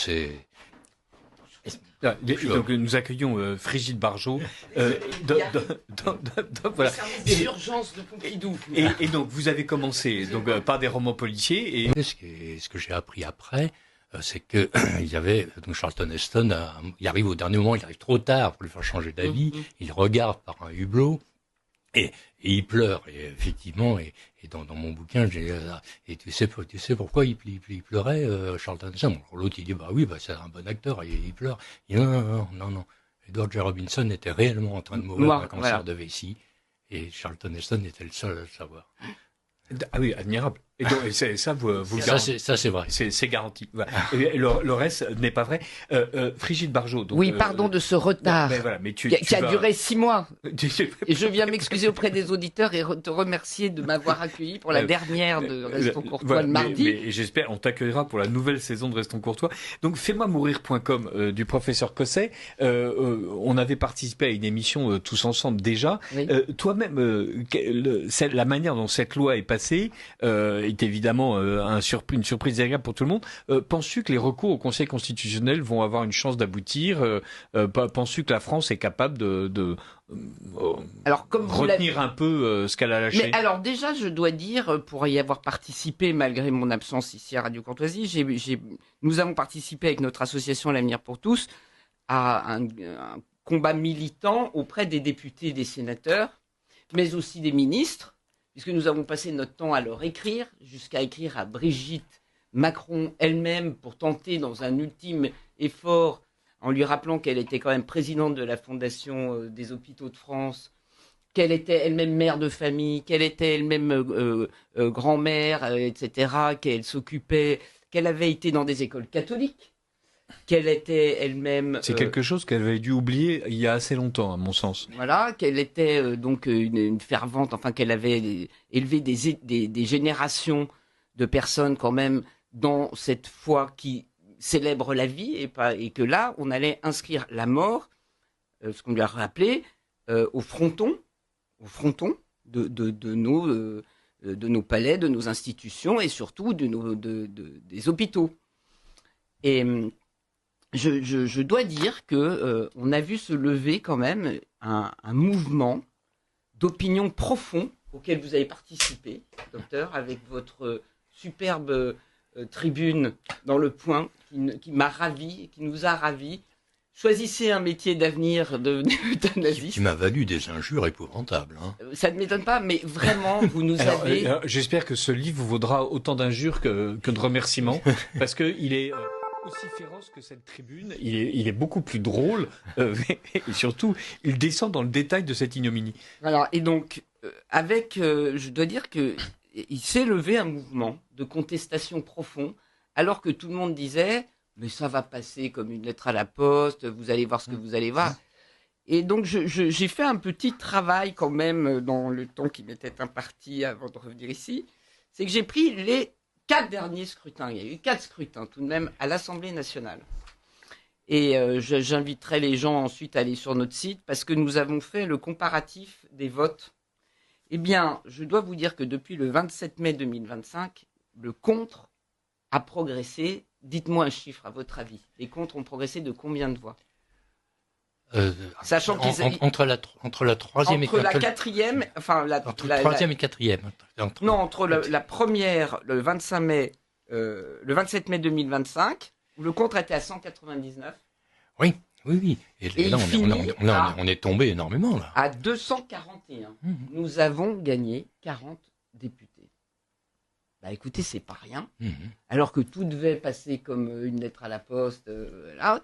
c'est... Donc nous accueillons Frigide Barjot. Voilà. C'est l'urgence de Pompidou. Et donc vous avez commencé par des romans policiers. Et... Ce que j'ai appris après, c'est que il y avait donc Charlton Heston, il arrive au dernier moment, il arrive trop tard pour lui faire changer d'avis. Il regarde par un hublot et il pleure. Et effectivement, et dans mon bouquin, et tu sais pourquoi il pleurait, Charlton Heston. L'autre il dit oui, c'est un bon acteur, il pleure. Il dit non. Edward J. Robinson était réellement en train de mourir d'un cancer de vessie, et Charlton Heston était le seul à le savoir. Ah oui, admirable. Et donc, ça, vous le garantissez. Ça, c'est vrai. C'est garanti. Voilà. Et le reste n'est pas vrai. Frigide Barjot. Donc, oui, pardon de ce retard. Mais qui a duré 6 mois. Et je viens m'excuser auprès des auditeurs et te remercier de m'avoir accueilli pour la dernière de Restons Courtois le mardi. Mais j'espère, on t'accueillera pour la nouvelle saison de Restons Courtois. Donc, fais-moi mourir.com du professeur Cosset. On avait participé à une émission tous ensemble déjà. Oui. Toi-même, la manière dont cette loi est passée, est évidemment une surprise agréable pour tout le monde. Penses-tu que les recours au Conseil constitutionnel vont avoir une chance d'aboutir? Penses-tu que la France est capable de alors, comme retenir un peu ce qu'elle a lâché? Mais alors déjà, je dois dire, pour y avoir participé malgré mon absence ici à Radio Courtoisie, nous avons participé avec notre association L'Avenir pour tous à un combat militant auprès des députés et des sénateurs, mais aussi des ministres, puisque nous avons passé notre temps à leur écrire, jusqu'à écrire à Brigitte Macron elle-même pour tenter dans un ultime effort, en lui rappelant qu'elle était quand même présidente de la Fondation des Hôpitaux de France, qu'elle était elle-même mère de famille, qu'elle était elle-même grand-mère, etc., qu'elle avait été dans des écoles catholiques, qu'elle était elle-même... C'est quelque chose qu'elle avait dû oublier il y a assez longtemps, à mon sens. Voilà, qu'elle était donc une fervente, enfin qu'elle avait élevé des générations de personnes quand même dans cette foi qui célèbre la vie, et que là, on allait inscrire la mort, ce qu'on lui a rappelé, au fronton de nos palais, de nos institutions et surtout des hôpitaux. Et... Je dois dire que on a vu se lever quand même un mouvement d'opinion profond auquel vous avez participé, docteur, avec votre superbe tribune dans Le Point qui m'a ravi, qui nous a ravis. Choisissez un métier d'avenir de euthanasiste. Qui m'a valu des injures épouvantables. Ça ne m'étonne pas, mais vraiment, vous nous avez... J'espère que ce livre vous vaudra autant d'injures que de remerciements, parce qu'il est... aussi féroce que cette tribune, il est beaucoup plus drôle, et surtout, il descend dans le détail de cette ignominie. Alors, et donc, je dois dire que il s'est levé un mouvement de contestation profond, alors que tout le monde disait, mais ça va passer comme une lettre à la poste, vous allez voir ce que vous allez voir. Et donc, j'ai fait un petit travail quand même dans le temps qui m'était imparti avant de revenir ici, c'est que j'ai pris les 4 derniers scrutins. Il y a eu 4 scrutins tout de même à l'Assemblée nationale. Et j'inviterai les gens ensuite à aller sur notre site parce que nous avons fait le comparatif des votes. Eh bien, je dois vous dire que depuis le 27 mai 2025, le contre a progressé. Dites-moi un chiffre à votre avis. Les contre ont progressé de combien de voix? Sachant entre la troisième et la quatrième, enfin entre la troisième et quatrième. Non, entre la première, le 25 mai, le 27 mai 2025, où le contre était à 199. Oui. Et là, on est tombé énormément là. À 241, nous avons gagné 40 députés. Bah écoutez, c'est pas rien. Alors que tout devait passer comme une lettre à la poste, là.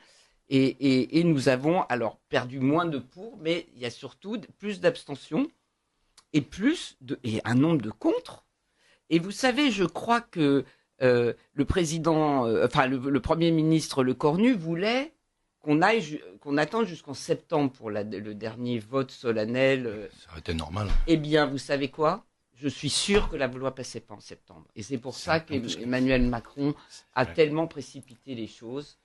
Et nous avons alors perdu moins de pour, mais il y a surtout plus d'abstention et un nombre de contre. Et vous savez, je crois que le président, le Premier ministre Le Cornu voulait qu'on attende jusqu'en septembre pour le dernier vote solennel. Ça aurait été normal. Eh bien, vous savez quoi? Je suis sûr que la loi passait pas en septembre. Et c'est pour ça qu'Emmanuel Macron a tellement précipité les choses.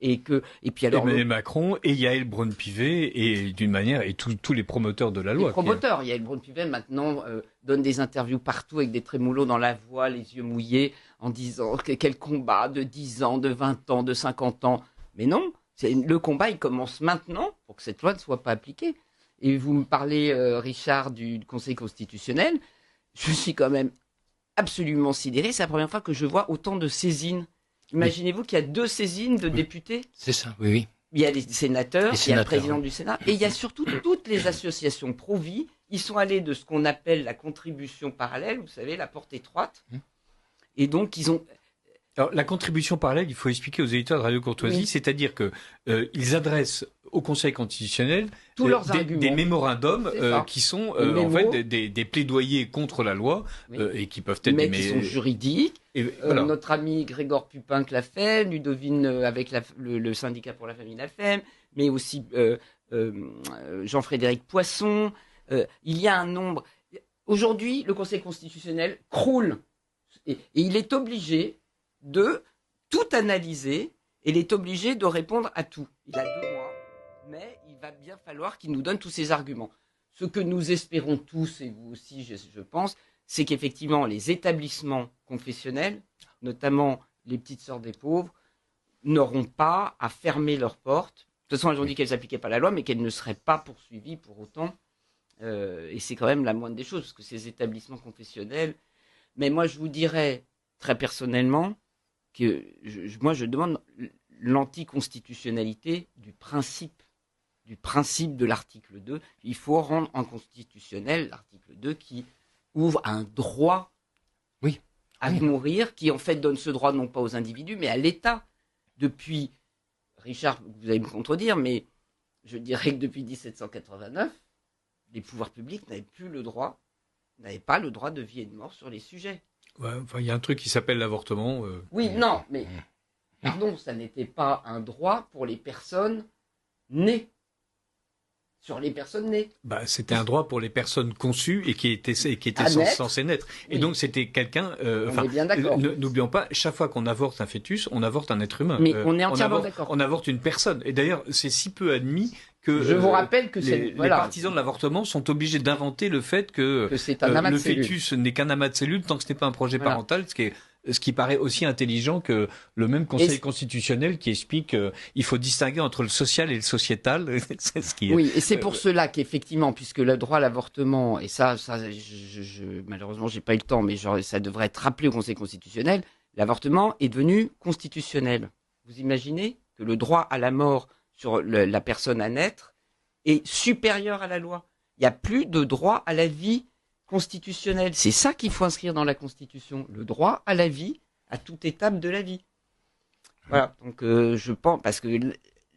Emmanuel Macron et Yael Braun-Pivet et d'une manière et tous les promoteurs de la loi. Les promoteurs, Yael Braun-Pivet maintenant donne des interviews partout avec des trémolos dans la voix, les yeux mouillés, en disant quel combat de 10 ans, de 20 ans, de 50 ans. Mais non, le combat, il commence maintenant pour que cette loi ne soit pas appliquée. Et vous me parlez, Richard, du Conseil constitutionnel. Je suis quand même absolument sidéré. C'est la première fois que je vois autant de saisines. Imaginez-vous qu'il y a 2 saisines de députés. C'est ça, oui. Il y a les sénateurs, il y a le président oui. du Sénat, et il y a surtout toutes les associations pro-vie. Ils sont allés de ce qu'on appelle la contribution parallèle, vous savez, la porte étroite. Et donc, ils ont... Alors, la contribution parallèle, il faut expliquer aux éditeurs de Radio Courtoisie, c'est-à-dire que ils adressent au Conseil constitutionnel tous leurs arguments. Des mémorandums qui sont en fait des plaidoyers contre la loi et qui peuvent être qui sont juridiques. Voilà. Notre ami Grégor Pupin l'a fait, Ludovine avec le syndicat pour la famille l'a fait, mais aussi Jean-Frédéric Poisson. Il y a un nombre. Aujourd'hui, le Conseil constitutionnel croule et il est obligé de tout analyser et il est obligé de répondre à tout. Il a 2 mois, mais il va bien falloir qu'il nous donne tous ses arguments. Ce que nous espérons tous, et vous aussi, je pense, c'est qu'effectivement, les établissements confessionnels, notamment les petites sœurs des pauvres, n'auront pas à fermer leurs portes. De toute façon, elles ont dit qu'elles n'appliquaient pas la loi, mais qu'elles ne seraient pas poursuivies pour autant. Et c'est quand même la moindre des choses, parce que ces établissements confessionnels... Mais moi, je vous dirais, très personnellement, que moi, je demande l'anticonstitutionnalité du principe de l'article 2. Il faut rendre inconstitutionnel l'article 2 qui ouvre un droit à mourir, qui en fait donne ce droit non pas aux individus, mais à l'État. Depuis, Richard, vous allez me contredire, mais je dirais que depuis 1789, les pouvoirs publics n'avaient pas le droit de vie et de mort sur les sujets. Ouais, enfin, il y a un truc qui s'appelle l'avortement. Oui, non, mais pardon, ça n'était pas un droit pour les personnes nées. Sur les personnes nées. C'était un droit pour les personnes conçues et qui étaient censées naître. Et donc c'était quelqu'un. On est bien d'accord. N'oublions pas, chaque fois qu'on avorte un fœtus, on avorte un être humain. Mais on est entièrement d'accord. On avorte une personne. Et d'ailleurs, c'est si peu admis que je vous rappelle que les partisans de l'avortement sont obligés d'inventer le fait que c'est un amas le de cellules. fœtus n'est qu'un amas de cellules tant que ce n'est pas un projet parental, ce qui paraît aussi intelligent que le même Conseil constitutionnel qui explique qu'il faut distinguer entre le social et le sociétal. C'est ce qui oui, et c'est pour cela qu'effectivement, puisque le droit à l'avortement, et ça malheureusement, j'ai pas eu le temps, mais ça devrait être rappelé au Conseil constitutionnel, l'avortement est devenu constitutionnel. Vous imaginez que le droit à la mort sur la personne à naître est supérieur à la loi. Il n'y a plus de droit à la vie constitutionnelle. C'est ça qu'il faut inscrire dans la Constitution, le droit à la vie, à toute étape de la vie. Voilà, donc je pense, parce que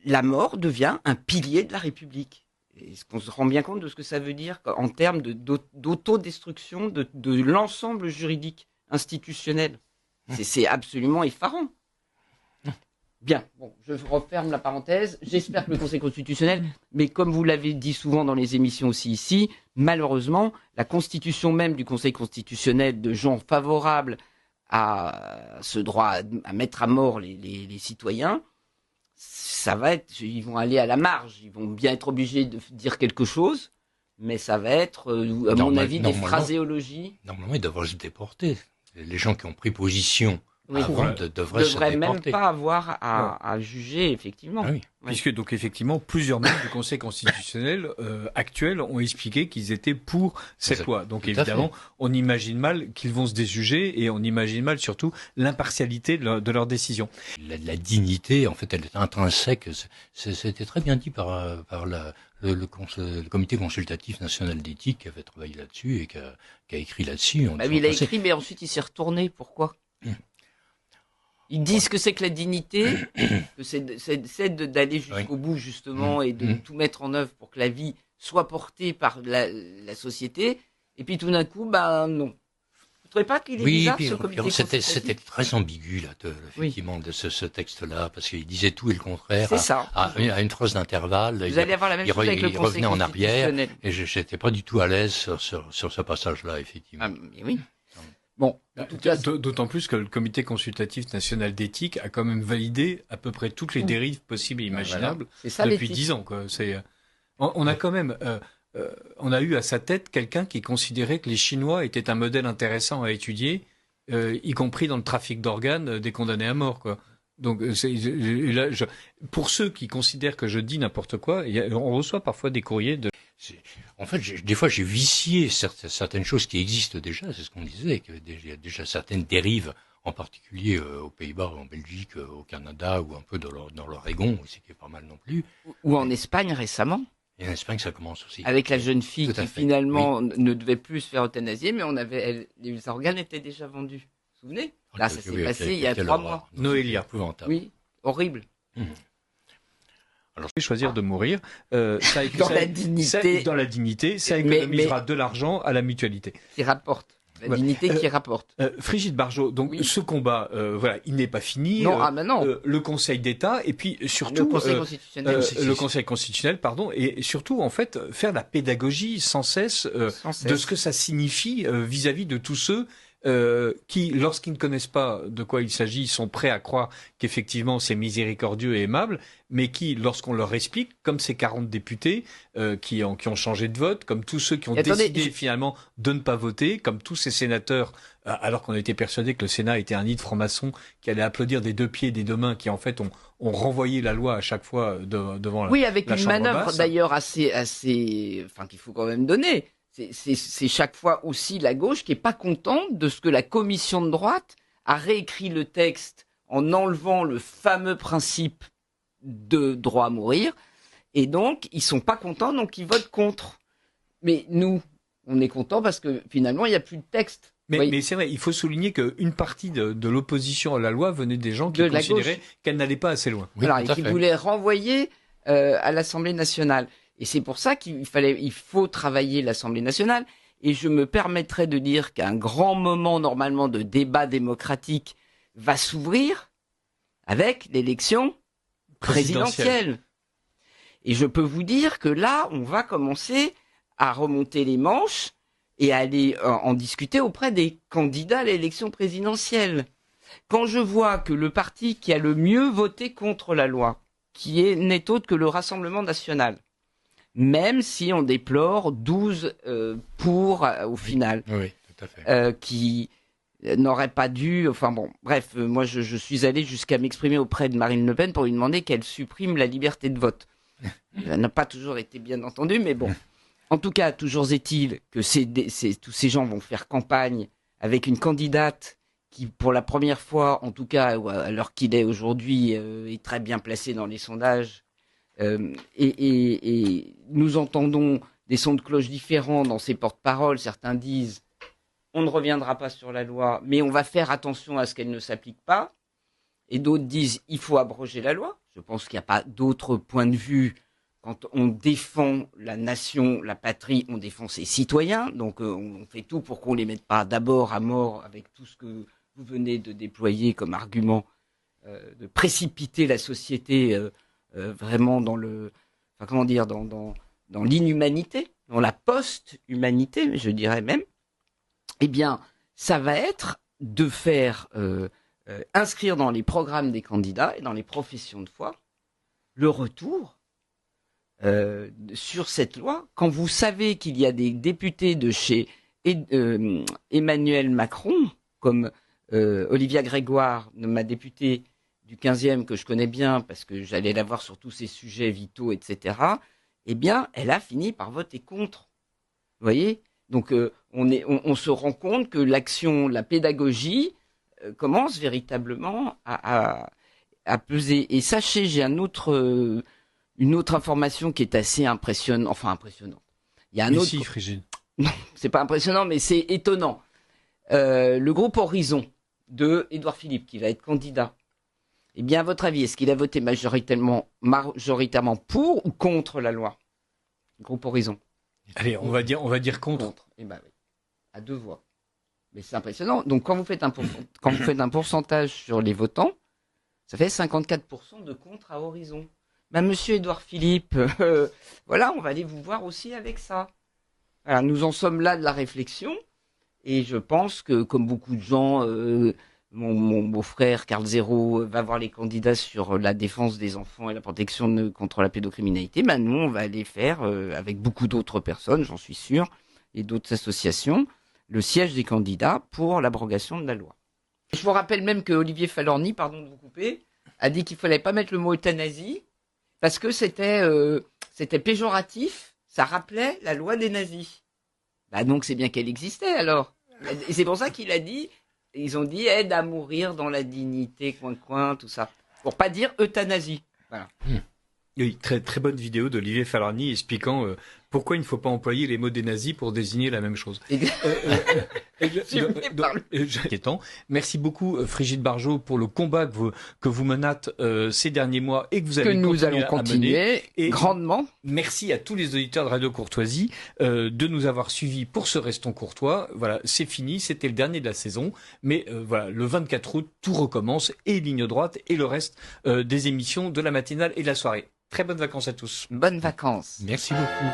la mort devient un pilier de la République. Est-ce qu'on se rend bien compte de ce que ça veut dire en termes d'autodestruction de l'ensemble juridique institutionnel? C'est absolument effarant. Bien, bon, je referme la parenthèse. J'espère que le Conseil constitutionnel, mais comme vous l'avez dit souvent dans les émissions aussi ici, malheureusement, la constitution même du Conseil constitutionnel de gens favorables à ce droit à mettre à mort les citoyens, ça va être, ils vont aller à la marge, ils vont bien être obligés de dire quelque chose, mais ça va être, à mon avis, des phraséologies. Normalement, ils devraient se déporter. Les gens qui ont pris position avant devraient se devraient même déporter. pas avoir à juger, effectivement. Ah oui. Puisque donc effectivement plusieurs membres du Conseil constitutionnel actuels ont expliqué qu'ils étaient pour cette loi. Donc évidemment, on imagine mal qu'ils vont se déjuger et on imagine mal surtout l'impartialité de leur décision. La dignité, en fait, elle est intrinsèque. C'était très bien dit par le comité consultatif national d'éthique qui avait travaillé là-dessus et qui a écrit là-dessus. Il a écrit, mais ensuite il s'est retourné. Pourquoi? Ils disent que c'est que la dignité, que c'est d'aller jusqu'au bout justement et de tout mettre en œuvre pour que la vie soit portée par la société. Et puis tout d'un coup, non. Vous ne trouvez pas qu'il est bizarre ce comité? C'était très ambigu là, effectivement, de ce texte-là, parce qu'il disait tout et le contraire. C'est ça. À une phrase d'intervalle. Vous allez avoir la même chose avec le Conseil constitutionnel. Il revenait en arrière, et j'étais pas du tout à l'aise sur ce passage-là, effectivement. Mais oui. Bon, d'autant plus que le Comité consultatif national d'éthique a quand même validé à peu près toutes les dérives possibles et imaginables depuis 10 ans. Quoi. On a quand même, on a eu à sa tête quelqu'un qui considérait que les Chinois étaient un modèle intéressant à étudier y compris dans le trafic d'organes des condamnés à mort, quoi. Donc pour ceux qui considèrent que je dis n'importe quoi, on reçoit parfois des courriers de... En fait, des fois, j'ai vicié certaines choses qui existent déjà. C'est ce qu'on disait, qu'il y a déjà certaines dérives, en particulier aux Pays-Bas, en Belgique, au Canada, ou un peu dans l'Oregon, c'est qui est pas mal non plus. Ou en Espagne récemment. Et en Espagne, ça commence aussi. Avec la jeune fille qui finalement ne devait plus se faire euthanasier, mais les organes étaient déjà vendus. Vous vous souvenez? Là, ça s'est passé il y a 3 mois. Noélia. Oui, horrible. Alors, je vais choisir de mourir. Dans la dignité. Dans la dignité, ça économisera de l'argent à la mutualité. Qui rapporte. La dignité qui rapporte. Frigide Barjot, donc ce combat, il n'est pas fini. Non, non. Le Conseil d'État et puis surtout le Conseil constitutionnel, pardon, et surtout en fait faire la pédagogie sans cesse de ce que ça signifie vis-à-vis de tous ceux qui, lorsqu'ils ne connaissent pas de quoi il s'agit, sont prêts à croire qu'effectivement c'est miséricordieux et aimable, mais qui, lorsqu'on leur explique, comme ces 40 députés qui ont changé de vote, comme tous ceux qui ont décidé finalement de ne pas voter, comme tous ces sénateurs, alors qu'on était persuadé que le Sénat était un nid de francs-maçons qui allait applaudir des 2 pieds et des 2 mains, qui en fait ont renvoyé la loi à chaque fois devant la avec une manœuvre d'ailleurs assez, qu'il faut quand même donner. C'est chaque fois aussi la gauche qui est pas contente de ce que la commission de droite a réécrit le texte en enlevant le fameux principe de droit à mourir. Et donc, ils sont pas contents, donc ils votent contre. Mais nous, on est contents parce que finalement, il n'y a plus de texte. Mais c'est vrai, il faut souligner qu'une partie de l'opposition à la loi venait des gens qui considéraient qu'elle n'allait pas assez loin. Et qui voulaient renvoyer à l'Assemblée nationale. Et c'est pour ça qu'il faut travailler l'Assemblée nationale. Et je me permettrai de dire qu'un grand moment, normalement, de débat démocratique va s'ouvrir avec l'élection présidentielle. Et je peux vous dire que là, on va commencer à remonter les manches et à aller en discuter auprès des candidats à l'élection présidentielle. Quand je vois que le parti qui a le mieux voté contre la loi, qui n'est autre que le Rassemblement national, même si on déplore 12 pour au final, oui, tout à fait. qui n'auraient pas dû... Enfin bon, bref, moi je suis allé jusqu'à m'exprimer auprès de Marine Le Pen pour lui demander qu'elle supprime la liberté de vote. Elle n'a pas toujours été bien entendue, mais bon. En tout cas, toujours est-il que tous ces gens vont faire campagne avec une candidate qui, pour la première fois, en tout cas à l'heure qu'il est aujourd'hui, est très bien placée dans les sondages. Et nous entendons des sons de cloche différents dans ces porte-paroles. Certains disent on ne reviendra pas sur la loi, mais on va faire attention à ce qu'elle ne s'applique pas. Et d'autres disent il faut abroger la loi. Je pense qu'il n'y a pas d'autre point de vue. Quand on défend la nation, la patrie, on défend ses citoyens. Donc on fait tout pour qu'on ne les mette pas d'abord à mort avec tout ce que vous venez de déployer comme argument, de précipiter la société vraiment dans dans l'inhumanité, dans la post-humanité, je dirais même. Eh bien, ça va être de faire inscrire dans les programmes des candidats et dans les professions de foi le retour sur cette loi. Quand vous savez qu'il y a des députés de chez Emmanuel Macron, comme Olivia Grégoire, ma députée du 15e que je connais bien parce que j'allais la voir sur tous ces sujets vitaux, etc., eh bien, elle a fini par voter contre. Vous voyez ? Donc, on se rend compte que l'action, la pédagogie commence véritablement à peser. Et sachez, j'ai une autre information qui est assez impressionnante. Il y a Frigide. Non, c'est pas impressionnant, mais c'est étonnant. Le groupe Horizon de Édouard Philippe, qui va être candidat, eh bien, à votre avis, est-ce qu'il a voté majoritairement pour ou contre la loi ? Le groupe Horizon. Allez, on va dire contre. Eh ben oui, à 2 voix. Mais c'est impressionnant. Donc, quand vous faites un pourcentage sur les votants, ça fait 54% de contre à Horizon. Ben, monsieur Édouard Philippe, voilà, on va aller vous voir aussi avec ça. Alors, nous en sommes là de la réflexion. Et je pense que, comme beaucoup de gens, mon beau-frère Carl Zéro va voir les candidats sur la défense des enfants et la protection contre la pédocriminalité. Ben, nous, on va aller faire, avec beaucoup d'autres personnes, j'en suis sûr, et d'autres associations, le siège des candidats pour l'abrogation de la loi. Je vous rappelle même que Olivier Falorni, pardon de vous couper, a dit qu'il fallait pas mettre le mot euthanasie parce que c'était péjoratif, ça rappelait la loi des nazis. Bah donc c'est bien qu'elle existait alors. Et c'est pour ça qu'il a dit, ils ont dit aide à mourir dans la dignité, coin, tout ça. Pour pas dire euthanasie. Voilà. Oui, très, très bonne vidéo d'Olivier Falorni expliquant pourquoi il ne faut pas employer les mots des nazis pour désigner la même chose. Merci beaucoup Frigide Barjot pour le combat que vous menâtes ces derniers mois et que vous allez continuer et grandement. Merci à tous les auditeurs de Radio Courtoisie de nous avoir suivis pour ce Restons Courtois. Voilà, c'est fini, c'était le dernier de la saison, mais voilà, le 24 août, tout recommence et Ligne Droite et le reste des émissions de la matinale et de la soirée. Très bonnes vacances à tous. Bonnes vacances. Merci beaucoup.